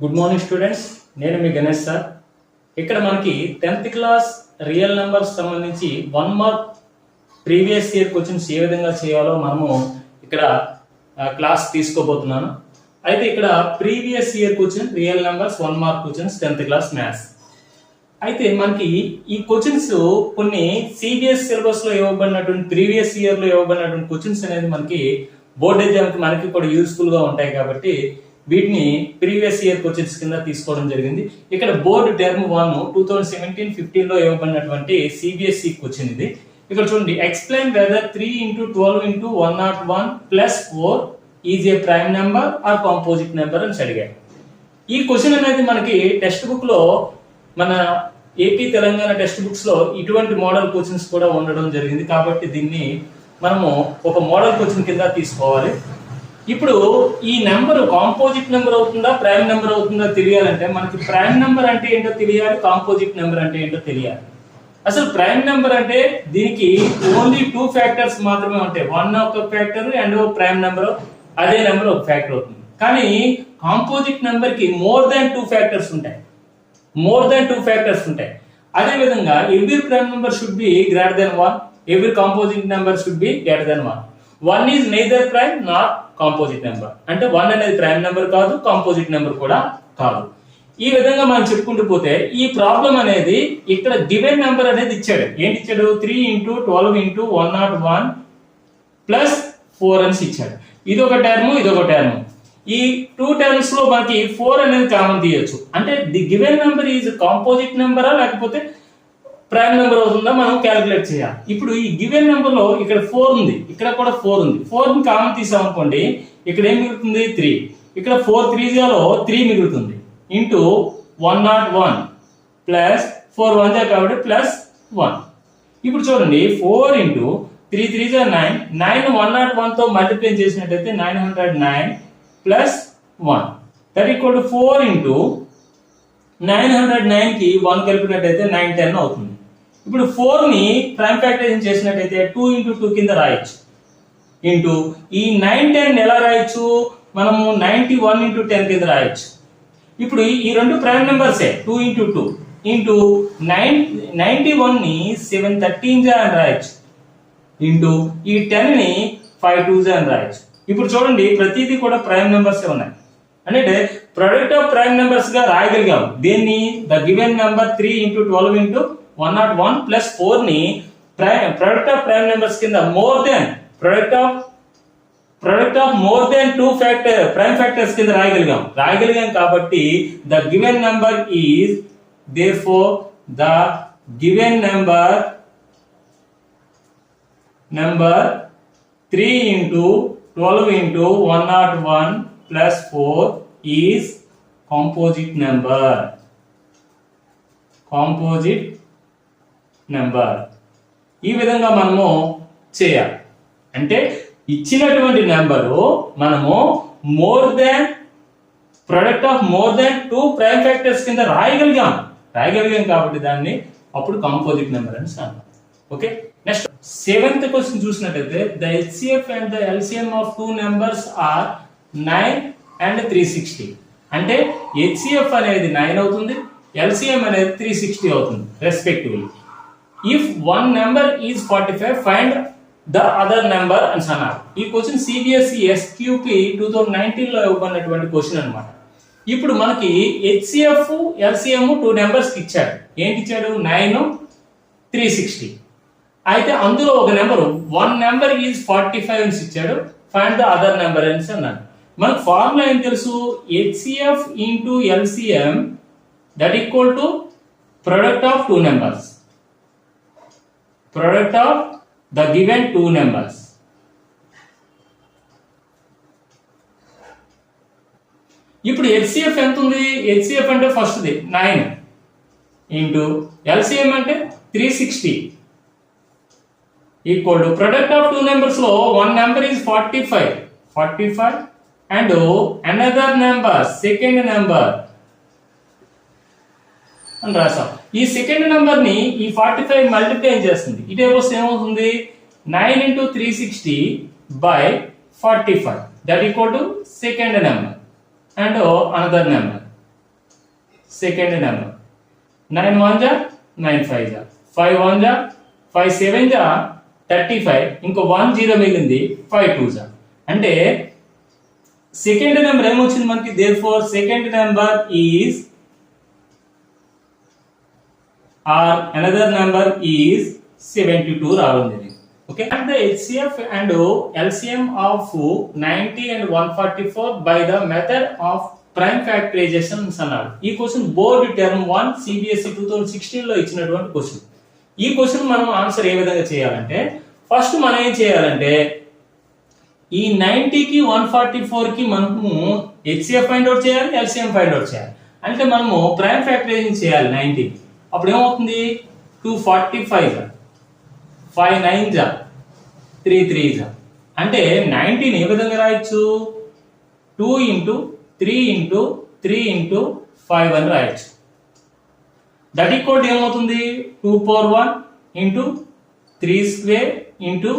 Good morning students, నేను మీ Ganesh sir. ఇక్కడ మనకి 10th క్లాస్ రియల్ నెంబర్స్ సంబంధించి 1 మార్క్ ప్రీవియస్ ఇయర్ క్వశ్చన్స్ ఏ విధంగా చేయాలో మనము ఇక్కడ క్లాస్ తీసుకోబోతున్నాను. అయితే ఇక్కడ previous year question real numbers 1 mark questions 10th class maths. అయితే మనకి ఈ క్వశ్చన్స్ కొన్ని సిబిఎస్ సిలబస్ లో ఇవ్వబడినటువంటి ప్రీవియస్ ఇయర్ లో ఇవ్వబడినటువంటి క్వశ్చన్స్ అనేది మనకి బోర్డ్ ఎగ్జామ్ కి మనకి కూడా యూస్ఫుల్ గా ఉంటాయి కాబట్టి వీటిని ప్రీవియస్ ఇయర్ క్వశ్చన్స్ కింద తీసుకోవడం జరిగింది. ఇక్కడ బోర్డు టర్మ్ 1 2017-15 లో ఇవ్వబడినటువంటి సిబిఎస్ఈ క్వశ్చన్ ఇది. ఇక్కడ చూడండి, explain whether 3 × 12 × 101 + 4 is a prime number or composite number అని అడిగారు. ఈ క్వశ్చన్ అనేది మనకి టెక్స్ట్ బుక్ లో మన ఏపీ తెలంగాణ టెక్స్ట్ బుక్స్ లో ఇటువంటి మోడల్ క్వశ్చన్స్ కూడా ఉండడం జరిగింది కాబట్టి దీన్ని మనము ఒక మోడల్ క్వశ్చన్ కింద తీసుకోవాలి. ఇప్పుడు ఈ నెంబర్ కాంపోజిట్ నెంబర్ అవుతుందా ప్రైమ్ నెంబర్ అవుతుందా తెలియాలంటే మనకి ప్రైమ్ నెంబర్ అంటే ఏంటో తెలియాలి, కాంపోజిట్ నెంబర్ అంటే ఏంటో తెలియాలి. అసలు ప్రైమ్ నెంబర్ అంటే దీనికి ఓన్లీ 2 ఫ్యాక్టర్స్ మాత్రమే ఉంటాయి. 1 ఒక ఫ్యాక్టర్ అండ్ ప్రైమ్ నెంబర్ అదే నెంబర్ ఒక ఫ్యాక్టర్ అవుతుంది. కానీ కాంపోజిట్ నెంబర్ కి మోర్ దాన్ 2 ఫ్యాక్టర్స్ ఉంటాయి. అదే విధంగా every prime number should be greater than 1, every composite number should be greater than 1. 1 is neither prime not composite number. అంటే 1 అనేది ప్రైమ్ నెంబర్ కాదు, కాంపోజిట్ నెంబర్ కూడా కాదు. ఈ విధంగా మనం చెప్పుకుంటూ పోతే ఈ ప్రాబ్లం అనేది ఇక్కడ గివెన్ నెంబర్ అనేది ఇచ్చాడు. ఏంటి ఇచ్చాడు? 3 × 12 × 101 + 4 అని ఇచ్చాడు. ఇదొక టర్మ్, ఇదొక టర్మ్. ఈ 2 టర్మ్స్ లో మనకి 4 అనేది కామన్ తీయొచ్చు. అంటే the given number is composite నెంబరా లేకపోతే ప్రైమ్ నెంబర్ అవుతుందా మనం క్యాలిక్యులేట్ చేయాలి. ఇప్పుడు ఈ గివెన్ నెంబర్ లో ఇక్కడ 4 ఉంది, ఇక్కడ కూడా 4 ఉంది. 4 ని కామన్ తీసామనుకోండి, ఇక్కడ ఏం మిగులుతుంది? 3. ఇక్కడ 4 3 3 మిగులుతుంది. ఇంటూ 101 ప్లస్ 4 1 కాబట్టి +1. ఇప్పుడు చూడండి, 4 × 3 3 9, 9 101 తో మల్టిప్లై చేసినట్టయితే 909 + 1 దట్ ఈక్వల్ టు 4 × 909 కి 1 కలిపినట్టయితే 910 అవుతుంది. ఇప్పుడు 4 ని ప్రైమ్ ఫ్యాక్టరైజేషన్ చేసినట్టయితే 2 × 2 కింద రాయొచ్చు. ఇంటూ ఈ 910 ఎలా రాయొచ్చు? మనము 91 × 10 కింద రాయొచ్చు. ఇప్పుడు ఈ రెండు ప్రైమ్ నెంబర్సే. 2 × 2 ఇంటూ 91 ని 7 13 అని రాయొచ్చు. ఇంటూ ఈ 10 ని 5 2 అని రాయొచ్చు. ఇప్పుడు చూడండి, ప్రతిదీ కూడా ప్రైమ్ నెంబర్స్ ఉన్నాయి. అంటే ప్రొడక్ట్ ఆఫ్ ప్రైమ్ నెంబర్స్ గా రాయగలిగాం. దీన్ని ద గివెన్ నెంబర్ 3 × 12 × 101 + 4 ని ప్రొడక్ట్ ఆఫ్ ప్రైమ్ నెంబర్స్ కింద more than product of more than 2 prime factors కింద రాయగలిగాం కాబట్టి the given number is therefore the given number 3 × 12 × 101 + 4 is composite number. ఈ విధంగా మనము చేయాలి. అంటే ఇచ్చినటువంటి నెంబరు మనము more than product of more than 2 prime factors కింద రాయగలిగాం కాబట్టి దాన్ని అప్పుడు కాంపోజిట్ నెంబర్ అని అంటాం. ఓకే, నెక్స్ట్ 7th క్వశ్చన్ చూసినట్లయితే the HCF and the LCM of 2 numbers are 9 and 360. అంటే హెచ్సిఎఫ్ అనేది 9 అవుతుంది, ఎల్సిఎం అనేది 360 అవుతుంది respectively. If one number is 45 find the other number అని అన్నారు. ఈ క్వశ్చన్ సిబిఎస్ఈ ఎస్క్యూపి 2019 లో ఇవ్వబడినటువంటి క్వశ్చన్ అన్నమాట. ఇప్పుడు మనకి హెచ్సిఎఫ్ ఎల్సిఎం 2 నెంబర్స్ ఇచ్చాడు. ఏంటి ఇచ్చాడు? 9 360. అయితే అందులో ఒక నెంబర్, వన్ నెంబర్ ఈజ్ 45 అని ఇచ్చాడు. ఫైండ్ ద అదర్ నెంబర్ అని అన్నాడు. మనకు ఫార్ములా ఏం తెలుసు? HCF into LCM that equal to product of 2 numbers, product of the given 2 numbers. ఇప్పుడు హెచ్సిఎఫ్ ఎంత ఉంది? హెచ్సిఎఫ్ అంటే ఫస్ట్ది 9 ఇంటూ ఎల్సిఎం అంటే 360 equal to product of 2 numbers లో one number is 45 and another number second number అని రాసాం. ఈ సెకండ్ నెంబర్ ని ఈ 45 మల్టిప్లై చేస్తుంది. ఇదే వస్తే ఏమవుతుంది? 9 × 360 / 45 that equal to second number and another number. Second number. 9 1 జా 9 5 జా 5 1 జా 5 7 జా 35, ఇంకో 1 0 మిగిలింది 5 2 జా. అంటే సెకండ్ నెంబర్ ఏమొచ్చింది మనకి, therefore second number is or another number is 72 రావడం జరిగింది. Okay, and the HCF and LCM of 90 and 144 by the method of prime factorization అన్నాడు. ఈ క్వశ్చన్ బోర్డ్ టర్మ్ 1 CBSE 2016 లో ఇచ్చినటువంటి క్వశ్చన్. ఈ క్వశ్చన్ మనం ఆన్సర్ ఏ విధంగా చేయాలంటే, ఫస్ట్ మనం ఏం చేయాలంటే ఈ 90 కి 144 కి మనము HCF ఫైండ్ అవుట్ చేయాలి, LCM ఫైండ్ అవుట్ చేయాలి. అంటే మనము ప్రైమ్ ఫ్యాక్టరైజేషన్ చేయాలి 90. అప్పుడు ఏమవుతుంది, 245 జా 5 9 జా 3 3 జా. అంటే 90 ఏ విధంగా రాయొచ్చు, 2 ఇంటూ 3 ఇంటూ 3 ఇంటూ 5 అని రాయొచ్చు. దట్ ఈక్వల్ ఏమవుతుంది, 2 power 1 into 3 square into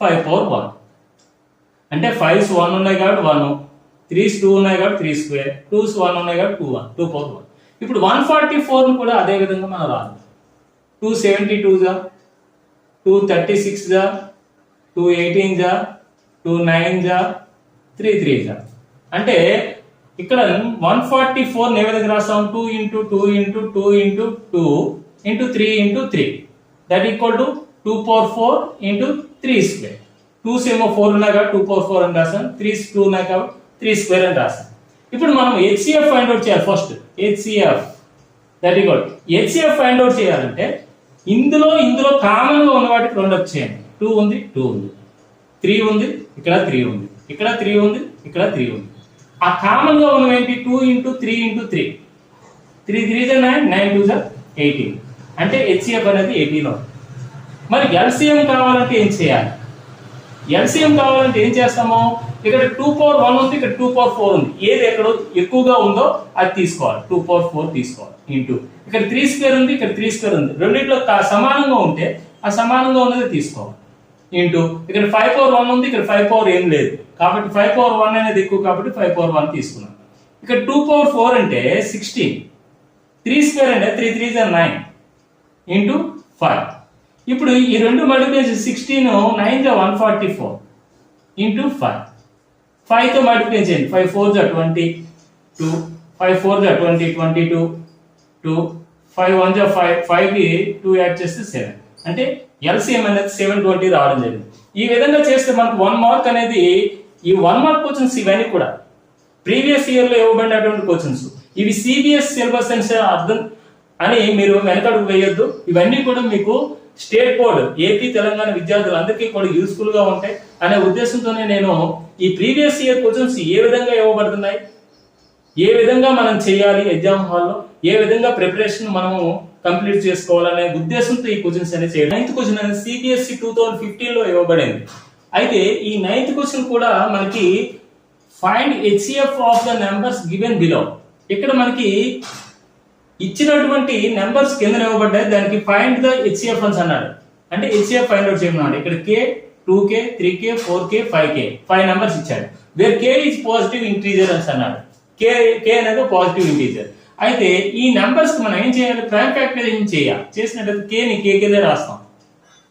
5 power 1. అంటే 5s 1 ఉన్నాయి కాబట్టి 1, 3s 2 ఉన్నాయి కాబట్టి 3 స్క్వేర్, 2s 1 ఉన్నాయి కాబట్టి 2 పవర్ 1. ఇప్పుడు 144 కూడా అదే విధంగా మనం రాదు. 272 జా 236 జా 218 జా 29 జా 33 జా. అంటే ఇక్కడ 144 ఏ విధంగా రాస్తాం, 2 into 2 into 2 into 2 into 3 into 3 that equal to 2 power 4 into 3 square. 2s ఏమో 4 ఉన్నాయి కాబట్టి 2 పవర్ 4 అని రాస్తాం, 3s 2 ఉన్నాయి కాబట్టి 3 స్క్వేర్ అని రాస్తాం. ఇప్పుడు మనం HCF ఫైండ్ అవుట్ చేయాలి. First HCF that equal HCF find out చేయాలంటే ఇందులో కామన్ గా ఉన్న వాటికి రెండు వచ్చేయండి. 2 ఉంది 2 ఉంది, 3 ఉంది, ఇక్కడ 3 ఉంది, ఇక్కడ 3 ఉంది, ఇక్కడ 3 ఉంది. ఆ కామన్ గా ఉన్నవి ఏంటి, 2 ఇంటూ 3 ఇంటూ 3 3 3 జా 9 9 2 జా 18. అంటే HCF అనేది 18 అవుతుంది. మరి LCM కావాలంటే ఏం చేయాలి, LCM కావాలంటే ఏం చేస్తాము, ఇక్కడ 2 పవర్ 1 ఉంది, ఇక్కడ 2 పవర్ 4 ఉంది. ఏది ఎక్కడ ఎక్కువగా ఉందో అది తీసుకోవాలి, 2 పవర్ 4 తీసుకోవాలి. ఇంటూ ఇక్కడ 3 స్క్వేర్ ఉంది, ఇక్కడ 3 స్క్వేర్ ఉంది. రెండిట్లో సమానంగా ఉంటే ఆ సమానంగా ఉన్నది తీసుకోవాలి. ఇంటూ ఇక్కడ 5 పవర్ 1 ఉంది, ఇక్కడ 5 పవర్ ఏం లేదు కాబట్టి 5 పవర్ 1 అనేది ఎక్కువ కాబట్టి 5 పవర్ 1 తీసుకున్నాం. ఇక్కడ 2 పవర్ 4 అంటే 16, 3 స్క్వేర్ అంటే 3 3 జా 9 ఇంటూ 5. ఇప్పుడు ఈ రెండు మల్టిప్లై చేసి 16 9 జా 144 ఇంటూ 5. 5 తో మల్టిప్లై చేయండి, 5 4 జా 22, 5 4 జా 20 22 2, 5 1 జా 5, 5 కి 2 యాడ్ చేస్తే 7. అంటే LCM అనేది 720 రావడం జరిగింది. ఈ విధంగా చేస్తే మనకు 1 మార్క్ అనేది, ఈ 1 మార్క్ క్వశ్చన్స్ ఇవన్నీ కూడా ప్రీవియస్ ఇయర్ లో ఇవ్వబడినటువంటి క్వశ్చన్స్. ఇవి CBS సిలబస్ అర్థం అని మీరు వెనకడుగు వేయొద్దు. ఇవన్నీ కూడా మీకు స్టేట్ బోర్డ్ ఏపీ తెలంగాణ విద్యార్థులందరికీ కూడా యూస్ఫుల్ గా ఉంటాయి అనే ఉద్దేశంతోనే నేను ఈ ప్రీవియస్ ఇయర్ క్వశ్చన్స్ ఏ విధంగా ఇవ్వబడుతున్నాయి, ఏ విధంగా మనం చేయాలి, ఎగ్జామ్ హాల్లో ఏ విధంగా ప్రిపరేషన్ మనము కంప్లీట్ చేసుకోవాలనే ఉద్దేశంతో ఈ క్వశ్చన్స్ అనేది చేయడం. 9th క్వశ్చన్ అనేది CBSE 2015 లో ఇవ్వబడింది. అయితే ఈ 9th క్వశ్చన్ కూడా మనకి find HCF of the numbers given below. ఇక్కడ మనకి ఇచ్చినటువంటి నెంబర్స్ కింద ఇవ్వబడ్డాయి, దానికి ఫైండ్ ద HCF అని అన్నాడు. అంటే HCF ఫైండ్ అవుట్ చేయమన్నాడు. ఇక్కడ K 2K 3K 4K 5K 5 numbers ఇచ్చాడు. Where K is positive integer అని అన్నాడు. K అనేది పాజిటివ్ ఇంటీజర్. అయితే ఈ నెంబర్స్ మనం ఏం చేయాలి, ప్రైమ్ ఫ్యాక్టరైజేషన్ చేయాలి. చేసినట్లయితే K ని K కింద రాస్తాం.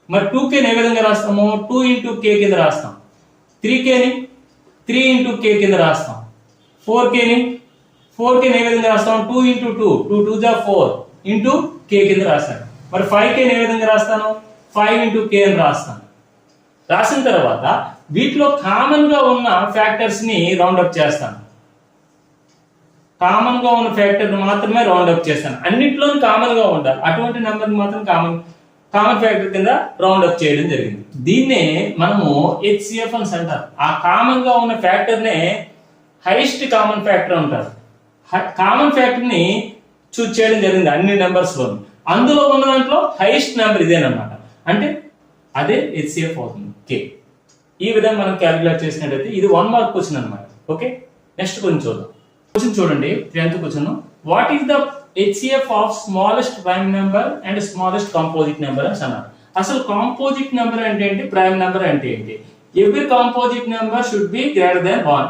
మరి 2K ని ఏ విధంగా రాస్తాము, 2 ఇంటూ K కింద రాస్తాం. 3K ని 3 ఇంటూ K కింద రాస్తాం. 4K ని ఏ విధంగా రాస్తాం, 2 ఇంటూ 2 2 2 జా 4 ఇంటూ K కింద రాస్తాను. మరి 5K ని ఏ విధంగా రాస్తాను, 5 ఇంటూ K అని రాస్తాను. రాసిన తర్వాత వీటిలో కామన్ గా ఉన్న ఫ్యాక్టర్స్ ని రౌండ్ అప్ చేస్తాను. కామన్ గా ఉన్న ఫ్యాక్టర్ మాత్రమే రౌండ్ అప్ చేస్తాను. అన్నిట్లోనూ కామన్ గా ఉండాలి, అటువంటి నెంబర్ మాత్రం కామన్ ఫ్యాక్టర్ కింద రౌండ్ అప్ చేయడం జరిగింది. దీన్నే మనము HCF అని అంటారు. ఆ కామన్ గా ఉన్న ఫ్యాక్టర్ నే హైయెస్ట్ కామన్ ఫ్యాక్టర్ అంటారు. కామన్ ఫ్యాక్టర్ ని చూస్ చేయడం జరిగింది అన్ని నెంబర్స్ లో. అందులో ఉన్న దాంట్లో హైయెస్ట్ నెంబర్ ఇదేనమాట. అంటే అదే HCF అవుతుంది K. ఈ విధంగా మనం క్యాలిక్యులేట్ చేసినట్లయితే ఇది 1 మార్క్ క్వశ్చన్ అన్నమాట. ఓకే, నెక్స్ట్ క్వశ్చన్ చూద్దాం. క్వశ్చన్ చూడండి, 10th question. What is the HCF of smallest prime number and smallest composite number అని అన్నారు. అసలు కాంపోజిట్ నెంబర్ అంటే ఏంటి, ప్రైమ్ నెంబర్ అంటే ఏంటి? Every composite number should be greater than 1.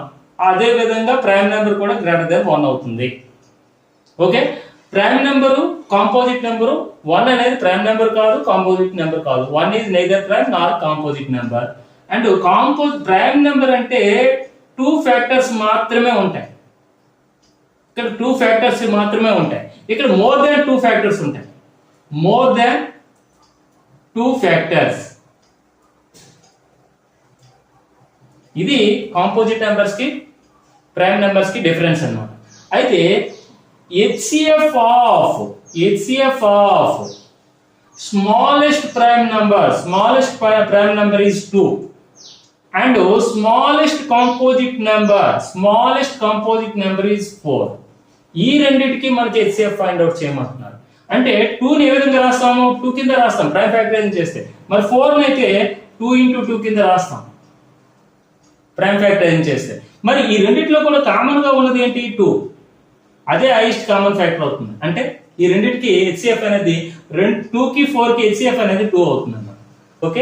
అదే విధంగా ప్రైమ్ నెంబర్ కూడా గ్రేటర్ దెన్ 1 అవుతుంది. Okay, prime number composite number 1 అనేది ప్రైమ్ నెంబర్ కాదు, కాంపోజిట్ నెంబర్ కాదు. 1 is neither prime Nar composite number. And prime number అంటే 2 ఫ్యాక్టర్స్ మాత్రమే ఉంటాయి. ఇక్కడ 2 ఫ్యాక్టర్స్ మాత్రమే ఉంటాయి. ఇక్కడ మోర్ దాన్ 2 ఫ్యాక్టర్స్ ఉంటాయి. More than 2 factors. ఇది కాంపోజిట్ నెంబర్స్ కి ప్రైమ్ నెంబర్స్ కి డిఫరెన్స్ అన్నమాట. అయితే HCF of smallest prime number is 2 and smallest composite number is 4. ఈ రెండిటికి మనకి HCF ఫైండ్ అవుట్ చేయమంటున్నారు. అంటే 2 ని ఏ విధంగా రాస్తాము? 2 కింద రాస్తాం ప్రైమ్ ఫ్యాక్టరైజేషన్ చేస్తే. మరి 4 ని అయితే 2 into 2 కింద రాస్తాం ప్రైమ్ ఫ్యాక్టరైజేషన్ చేస్తే. మరి ఈ రెండిట్లో కూడా కామన్ గా ఉన్నది ఏంటి? 2. అదే హైయెస్ట్ కామన్ ఫ్యాక్టర్ అవుతుంది. అంటే ఈ రెండింటికి HCF అనేది 2 కి 4 కి HCF అనేది 2 అవుతుంది అన్నమాట. ఓకే.